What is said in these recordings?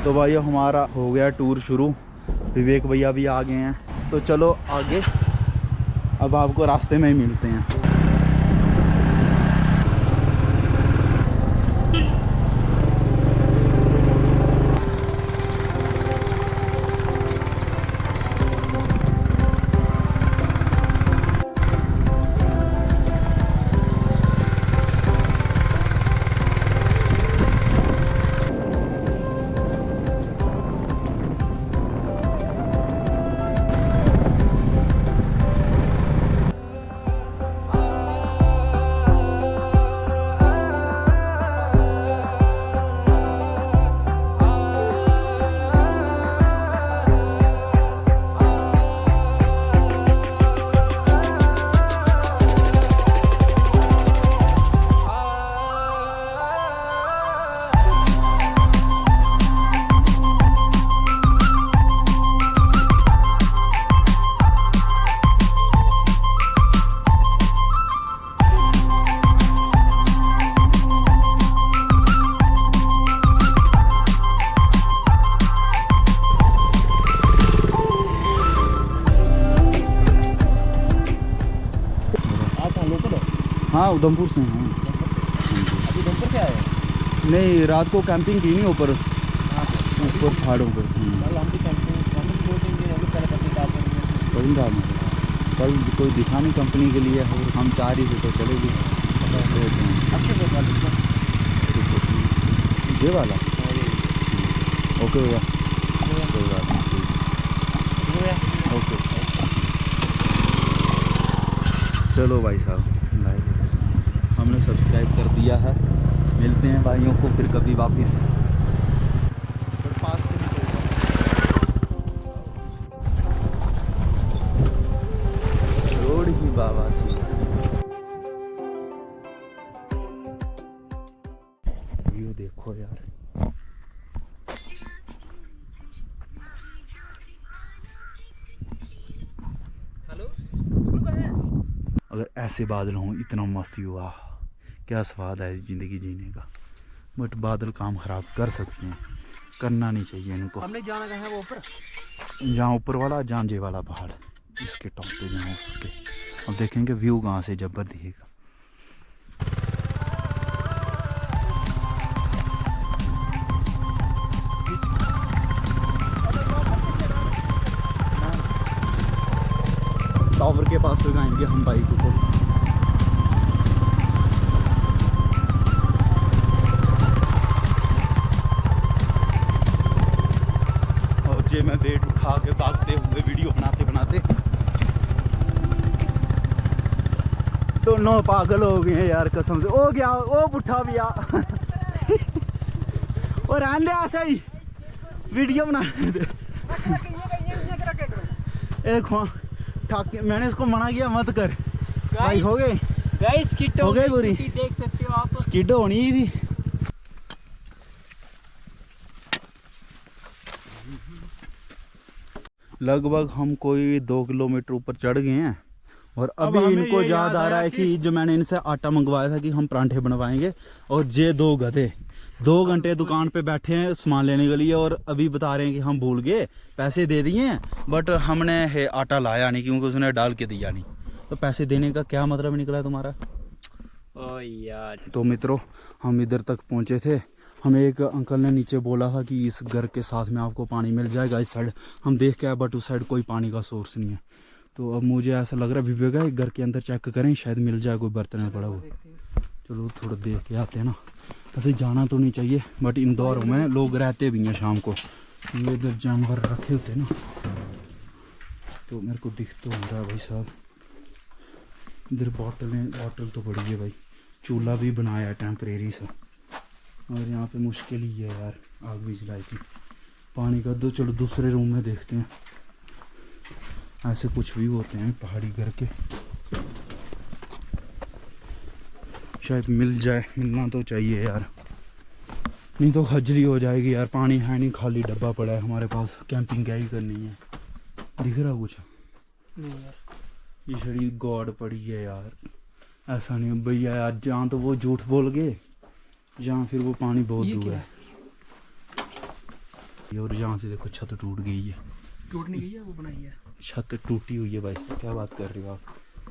तो भाई हमारा हो गया टूर शुरू, विवेक भैया भी आ गए हैं। तो चलो आगे, अब आपको रास्ते में ही मिलते हैं। हाँ उधमपुर से हैं। अभी उधमपुर से आए हैं? नहीं, रात को कैंपिंग की नहीं ऊपर पहाड़ों पर। कल हम भी कैंपिंग दो तीन दिन होगी, पहले कोई रात में कल कोई दिखा नहीं कंपनी के लिए, और हम 4 ही थे तो चलेगी। ये वाला ओके भैया, कोई बात नहीं, ओके। चलो भाई साहब, हमने सब्सक्राइब कर दिया है। मिलते हैं भाइयों को फिर कभी वापस। पास से रोड ही बाबा सी। व्यू देखो यार, अगर ऐसे बादल हों इतना मस्त हुआ, क्या स्वाद है ज़िंदगी जीने का। बट बादल काम ख़राब कर सकते हैं, करना नहीं चाहिए इनको। हमने जाना कहाँ है वो ऊपर, जहाँ ऊपर वाला जांजे वाला पहाड़, इसके टॉप पे जहाँ उसके, अब देखेंगे व्यू कहाँ से जबर दिखेगा। टावर के पास लगाएंगे हम बाइक को। और जे मैं वेट उठा के भागते हुए वीडियो बनाते बनाते दोनों पागल हो गए हैं यार, कसम से। ओ गया, ओ बुढ़ा भी आ और आंधे ऐसा ही वीडियो बना दे। एक मैंने इसको मना किया मत कर भाई। हो गए गाइस, स्किड हो गए पूरी, देख सकते हो आप। स्किड होनी भी। लगभग हम कोई 2 किलोमीटर ऊपर चढ़ गए हैं, और अभी इनको याद आ रहा है कि जो मैंने इनसे आटा मंगवाया था कि हम परांठे बनवाएंगे, और ये 2 गधे 2 घंटे दुकान पे बैठे हैं सामान लेने के लिए, और अभी बता रहे हैं कि हम भूल गए, पैसे दे दिए हैं बट हमने आटा लाया नहीं क्योंकि उसने डाल के दिया नहीं। तो पैसे देने का क्या मतलब निकला तुम्हारा? ओ यार। तो मित्रों, हम इधर तक पहुंचे थे, हमें एक अंकल ने नीचे बोला था कि इस घर के साथ में आपको पानी मिल जाएगा। इस साइड हम देख के आए बट उस साइड कोई पानी का सोर्स नहीं है। तो अब मुझे ऐसा लग रहा है विवेक है घर के अंदर चेक करें, शायद मिल जाए कोई बर्तन में पड़ा हुआ। चलो थोड़ा देख के आते हैं ना। ऐसे जाना तो नहीं चाहिए बट इंदौर में लोग रहते भी हैं शाम को, ये इधर जानवर रखे होते हैं ना, तो मेरे को दिख तो हो रहा है भाई साहब। इधर बॉटल तो बड़ी है भाई, चूल्हा भी बनाया है टेम्परेरी सा, और यहाँ पे मुश्किल ही है यार, आग भी जलाई थी पानी का। दो चलो दूसरे रूम में देखते हैं, ऐसे कुछ भी होते हैं पहाड़ी घर के, शायद मिल जाए, मिलना तो चाहिए यार, नहीं तो खजली हो जाएगी यार। पानी है नहीं, खाली डब्बा पड़ा है हमारे पास, कैंपिंग क्या ही करनी है। दिख रहा कुछ नहीं यार, ये शरीर गॉड पड़ी है यार, ऐसा नहीं भैया यार। जहाँ तो वो झूठ बोल गए, जहाँ फिर वो पानी बहुत दूर है। और यहाँ से देखो छत टूट गई है। टूट नहीं गई है, वो बनाई है। छत टूटी हुई है भाई, क्या बात कर रहे हो आप?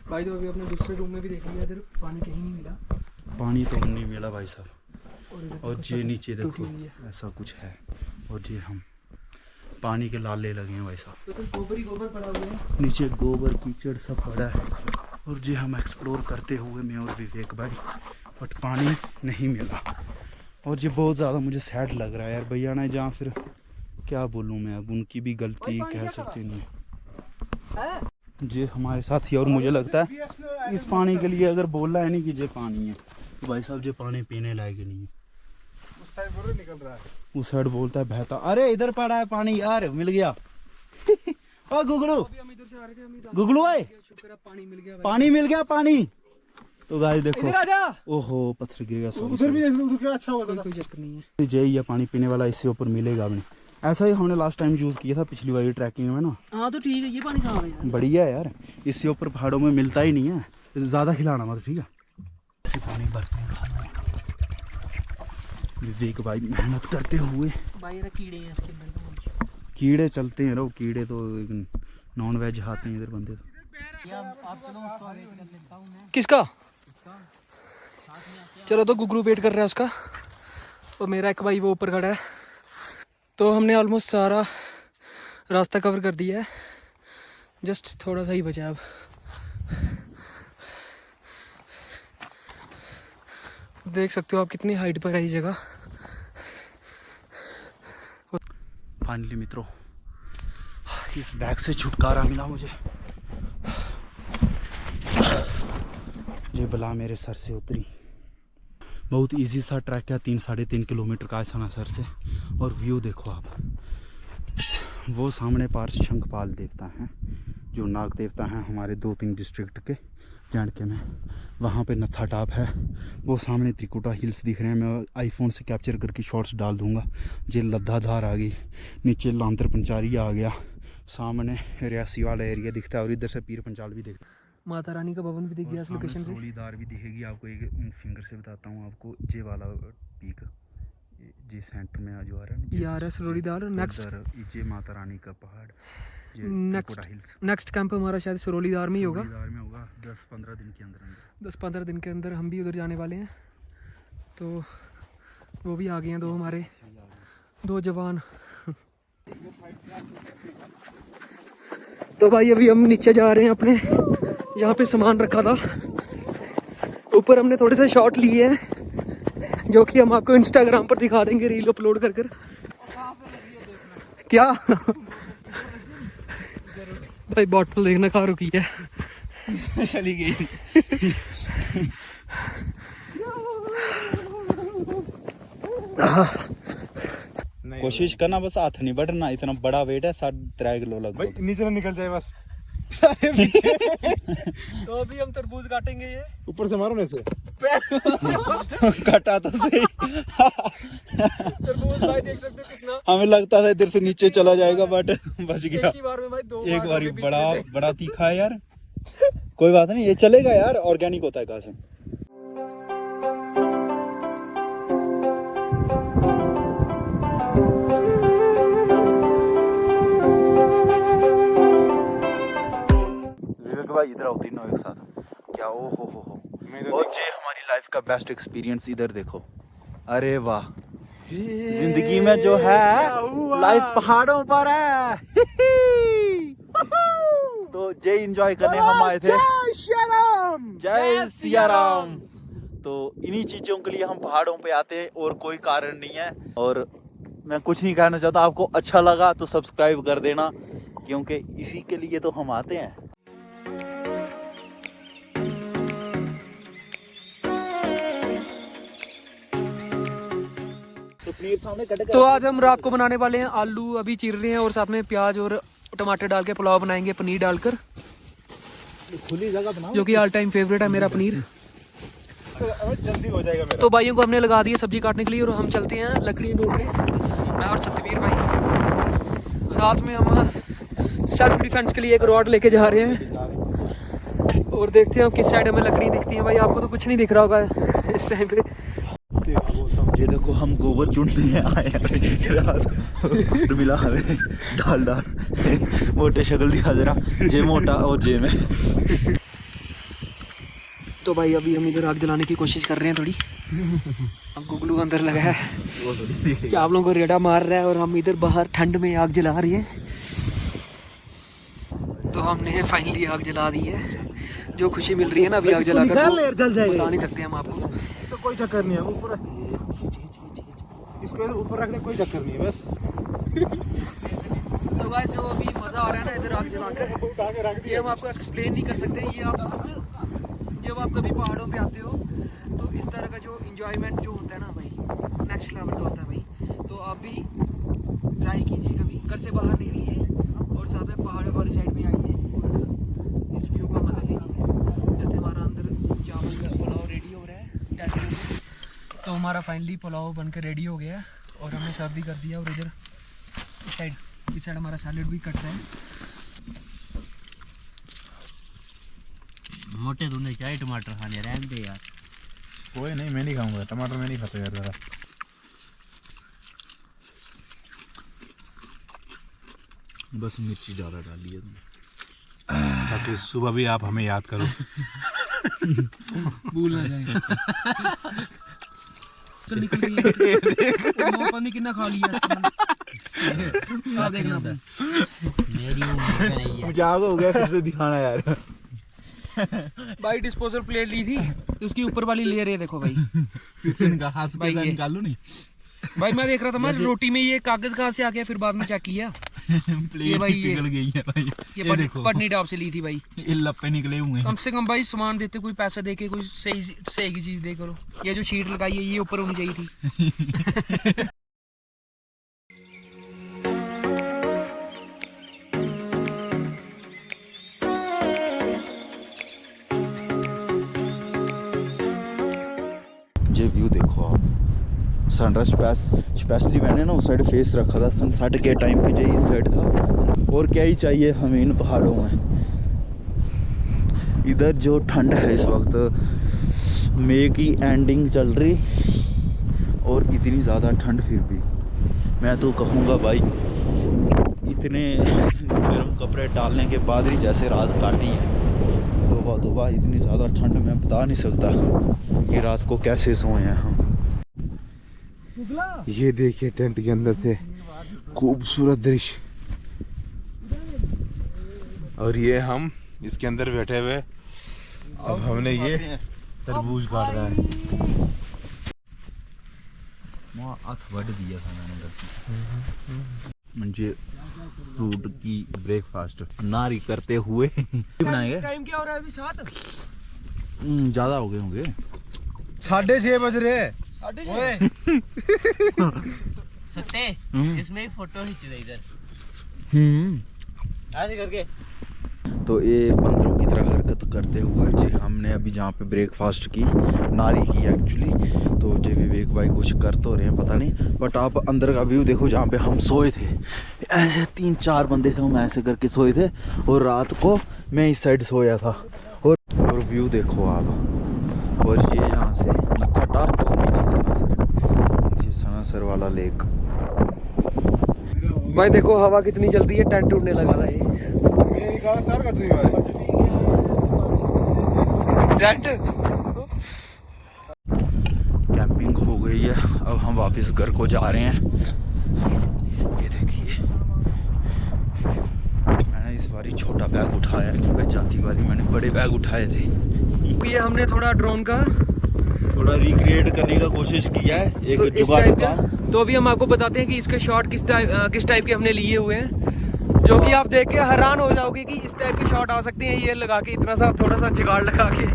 भाई तो अभी अपने दूसरे रूम में भी देख लिया, इधर पानी कहीं नहीं मिला। पानी तो नहीं मिला भाई साहब। इधर और देखो ये छत नीचे टूटी देखो हुई है। ऐसा कुछ है। और ये हम पानी के लाले लगे हैं भाई साहब। तो गोबर ही गोबर पड़ा हुआ है। नीचे गोबर कीचड़ सब पड़ा है। और ये हम एक्सप्लोर करते हुए मैं और विवेक भाई, बट पानी नहीं मिला। और ये बहुत ज़्यादा मुझे सैड लग रहा है यार। भैया ने जहाँ फिर क्या बोलूँ मैं, अब उनकी भी गलती कह सकते नहीं है। ये हमारे साथ ही, और मुझे लगता है इस पानी के लिए अगर बोल रहा है नहीं कि ये पानी है, तो भाई साहब ये पानी पीने लायक नहीं है। उस साइड बोल निकल रहा है, उस साइड बोलता है बहता। अरे इधर पड़ा है पानी यार, मिल गया। ओ गुगलू, अभी हम इधर से आ रहे थे, हम इधर गुगलू आए, शुक्र है पानी मिल गया। पानी मिल गया पानी। तो गाइस देखो, इधर आ जा। ओहो पत्थर गिर गया। उधर भी देख लो, उधर क्या अच्छा हुआ था। कोई चक्कर नहीं है। यही है पानी पीने वाला, इससे ऊपर मिलेगा भी नहीं। ऐसा ही हमने लास्ट टाइम यूज़ किया था पिछली वाली ट्रैकिंग में ना। हाँ तो ठीक है, ये पानी साफ है यार। बढ़िया है यार, इससे ऊपर पहाड़ों में मिलता ही नहीं है। ज़्यादा खिलाना मत, ठीक है? ऐसे पानी भरपूर डालो। विवेक भाई मेहनत करते हुए। भाई ये कीड़े हैं इसके अंदर। कीड़े चलते हैं रो, कीड़े तो नॉन वेज खाते हैं इधर बंदे। किसका? चलो तो गुगलू वेट कर रहा है उसका, और मेरा एक भाई वो ऊपर खड़ा है। तो हमने ऑलमोस्ट सारा रास्ता कवर कर दिया है, जस्ट थोड़ा सा ही बचा है अब। देख सकते हो आप कितनी हाइट पर है ये जगह। फाइनली मित्रों, इस बैग से छुटकारा मिला मुझे। ये बला मेरे सर से उतरी। बहुत इजी सा ट्रैक है, 3-3.5 किलोमीटर का ऐसा सर से। और व्यू देखो आप, वो सामने पार्श शंखपाल देवता हैं, जो नाग देवता हैं हमारे 2-3 डिस्ट्रिक्ट के के में। वहाँ पे नत्था टॉप है, वो सामने त्रिकुटा हिल्स दिख रहे हैं। मैं आईफोन से कैप्चर करके शॉट्स डाल दूंगा। ये लद्दाधार आ गई, नीचे लांतर पंचारी आ गया, सामने रियासी वाला एरिया दिखता है, और इधर से पीर पंचाल भी दिखता है। माता रानी का भवन भी दिख गया इस लोकेशन से। सरोलीधार भी दिखेगी आपको। एक फिंगर से बताता हूँ आपको, जे वाला पीक जे सेंटर में जो आ रहा है ना, ये आ रहा है सरोलीधार। नेक्स्ट जे माता रानी का पहाड़, नेक्स्ट कैंप हमारा शायद सरोलीधार में ही होगा। सरोलीधार में होगा 10-15 दिन के अंदर 10-15 दिन के अंदर हम भी उधर जाने वाले हैं। तो वो भी आ गए हैं, दो हमारे 2 जवान। तो भाई अभी हम नीचे जा रहे हैं, अपने यहाँ पे सामान रखा था। ऊपर हमने थोड़े से शॉट लिए हैं, जो कि हम आपको इंस्टाग्राम पर दिखा देंगे रील अपलोड कर कर। क्या भाई बॉटल देखना कहाँ रुकी है। चली गई। कोशिश करना, बस हाथ नहीं बढ़ना, इतना बड़ा वेट है, 3.5 किलो लगभग। भाई नीचे ना निकल जाए बस। तो अभी हम तरबूज काटेंगे, ये ऊपर से मारो ना इसे। काटा तो सही। तरबूज भाई देख सकते हो कितना। हमें लगता था इधर से नीचे चला जाएगा, बट बच गया। एक ही बार में भाई 2 एक बार बड़ा तीखा है यार। कोई बात नहीं, ये चलेगा यार, ऑर्गेनिक होता है घास से। विवेक भाई इधर आओ, तीनों एक साथ। क्या ओ हो। और ये हमारी लाइफ का बेस्ट एक्सपीरियंस, इधर देखो। अरे वाह, जिंदगी में जो है लाइफ पहाड़ों पर है। तो जय एंजॉय करने हम आए थे। जय सिया राम। तो इन्हीं चीजों के लिए हम पहाड़ों पे आते हैं, और कोई कारण नहीं है। और मैं कुछ नहीं कहना चाहता, आपको अच्छा लगा तो सब्सक्राइब कर देना, क्योंकि इसी के लिए तो हम आते हैं। तो आज हम रात को बनाने वाले हैं आलू, अभी चीर रहे हैं, और साथ में प्याज और टमाटर डाल के पुलाव बनाएंगे, पनीर डालकर। खुली जगह बनाओ, जो कि ऑल टाइम फेवरेट है मेरा पनीर। जल्दी हो जाएगा मेरा। तो भाइयों को हमने लगा दिया सब्जी काटने के लिए, और हम चलते हैं लकड़ी ढूंढने। मैं और सतवीर भाई साथ में, हम सेल्फ डिफेंस के लिए एक रॉड लेके जा रहे हैं, और देखते हैं किस साइड हमें लकड़ी दिखती है। भाई आपको तो कुछ नहीं दिख रहा होगा इस टाइम पे। ये देखो हम गोबर गोबर चुनने आए हैं रात मिला हमें डाल मोटे शक्ल दिखा जरा जे मोटा और जे में। तो भाई अभी हम इधर आग जलाने की कोशिश कर रहे हैं थोड़ी। अब गुगलू अंदर लगा है, चावलों को रेड़ा मार रहा है और हम इधर बाहर ठंड में आग जला रही है। तो हमने फाइनली आग जला दी है। जो खुशी मिल रही है ना अभी आग जलाकर, बता नहीं सकते हम आपको। इसका कोई चक्कर नहीं है, ऊपर इसको ऊपर रखने कोई चक्कर नहीं है बस। तो गाइस जो अभी मज़ा आ रहा है ना इधर आग जलाकर, ये हम आपको एक्सप्लेन नहीं कर सकते। ये आप खुद जब आप कभी पहाड़ों पे आते हो तो इस तरह का जो इंजॉयमेंट जो होता है ना भाई, नेक्स्ट लेवल का होता है भाई। तो आप भी ट्राई कीजिए, कभी घर से बाहर निकलिए और साथ में पहाड़ों वाली साइड में आइए और इस व्यू का मज़ा लीजिए। जैसे हमारा अंदर चावल का पुलाव रेडी हो रहा है, तो हमारा फाइनली पुलाव बनकर रेडी हो गया और हमने सर्व भी कर दिया। और इधर इस साइड हमारा सैलेड भी कट रहा है। मोटे तूने चाहे टमाटर खाने रहने दे यार। कोई नहीं, मैं नहीं खाऊंगा टमाटर, मैं नहीं खाता यार ज़्यादा। बस मिर्ची ज़्यादा डाली है तुमने, ताकि सुबह भी आप हमें याद करो। भूल ना जाए। चल निकल गई पानी कितना खा लिया क्या देखना मेरी उम्र नहीं है। मजाक हो गया, फिर से दिखाना यार। भाई डिस्पोजल प्लेट ली थी, उसकी ऊपर वाली लेयर है देखो भाई। फिर से हाथ भाई से ये- निकालो नहीं। भाई मैं देख रहा था मैं रोटी में ये कागज कहाँ से आ गया, फिर बाद में चेक किया प्लेट भाई ये- पिघल गई है भाई। ये देखो पटनी टॉप से ली थी भाई। ये लप्पे निकले हुए हैं। कम से कम भाई सामान देते कोई पैसा दे के कोई सही की चीज दे करो। ये जो शीट लगाई है ये ऊपर होनी चाहिए थी। ये व्यू देखो आप, सनराइज स्पेशली मैंने ना उस साइड फेस रखा था, सनसेट के टाइम पे जो इस साइड था। और क्या ही चाहिए हमें इन पहाड़ों में। इधर जो ठंड है इस वक्त मई की एंडिंग चल रही और इतनी ज़्यादा ठंड, फिर भी मैं तो कहूँगा भाई इतने गर्म कपड़े डालने के बाद ही जैसे रात काटी है। तोबा इतनी ज़्यादा ठंड मैं बता नहीं सकता कि रात को कैसे सोए हैं हम। ये देखिए टेंट के अंदर से खूबसूरत दृश्य, और ये हम इसके अंदर बैठे हुए। अब हमने ये तरबूज काट रहा है। हाथ बढ़ दिया था मैंने गलती, मुझे फ्रूट की ब्रेकफास्ट नारी करते हुए बनाएंगे। टाइम क्या हो रहा है अभी? 7 ज़्यादा हो गए होंगे। 6:30 बज रहे हैं। 6:30। सत्ते इसमें ही फोटो खींच दे इधर ऐसे करके। तो ये बंदरों की तरह हरकत करते हुए जी हमने अभी जहाँ पे ब्रेकफास्ट की, नारी की एक्चुअली, तो जे विवेक भाई कुछ कर तो रहे हैं पता नहीं, बट आप अंदर का व्यू देखो जहाँ पे हम सोए थे। ऐसे 3-4 बंदे थे, हम ऐसे करके सोए थे और रात को मैं इस साइड सोया था। और व्यू देखो आप, और ये यहाँ से नक्काटा और नीचे सनासर वाला लेक। भाई देखो हवा कितनी चल रही है, टेंट उड़ने लगा था ये मेरी गाड़ी स्टार्ट कर दी भाई। टेंट। कैंपिंग हो गई है, अब हम वापस घर को जा रहे हैं। ये देखिए मैंने इस बारी छोटा बैग उठाया क्योंकि जाती बारी मैंने बड़े बैग उठाए थे। ये हमने थोड़ा ड्रोन का थोड़ा रिक्रिएट करने का कोशिश किया है, एक तो इस जुगाड़ टाइप का। तो अभी हम आपको बताते हैं कि इसके शॉट किस टाइप के हमने लिए हुए हैं, जो कि आप देख के हैरान हो जाओगे कि इस टाइप के शॉट आ सकते हैं ये लगा के, इतना सा थोड़ा सा जुगाड़ लगा के।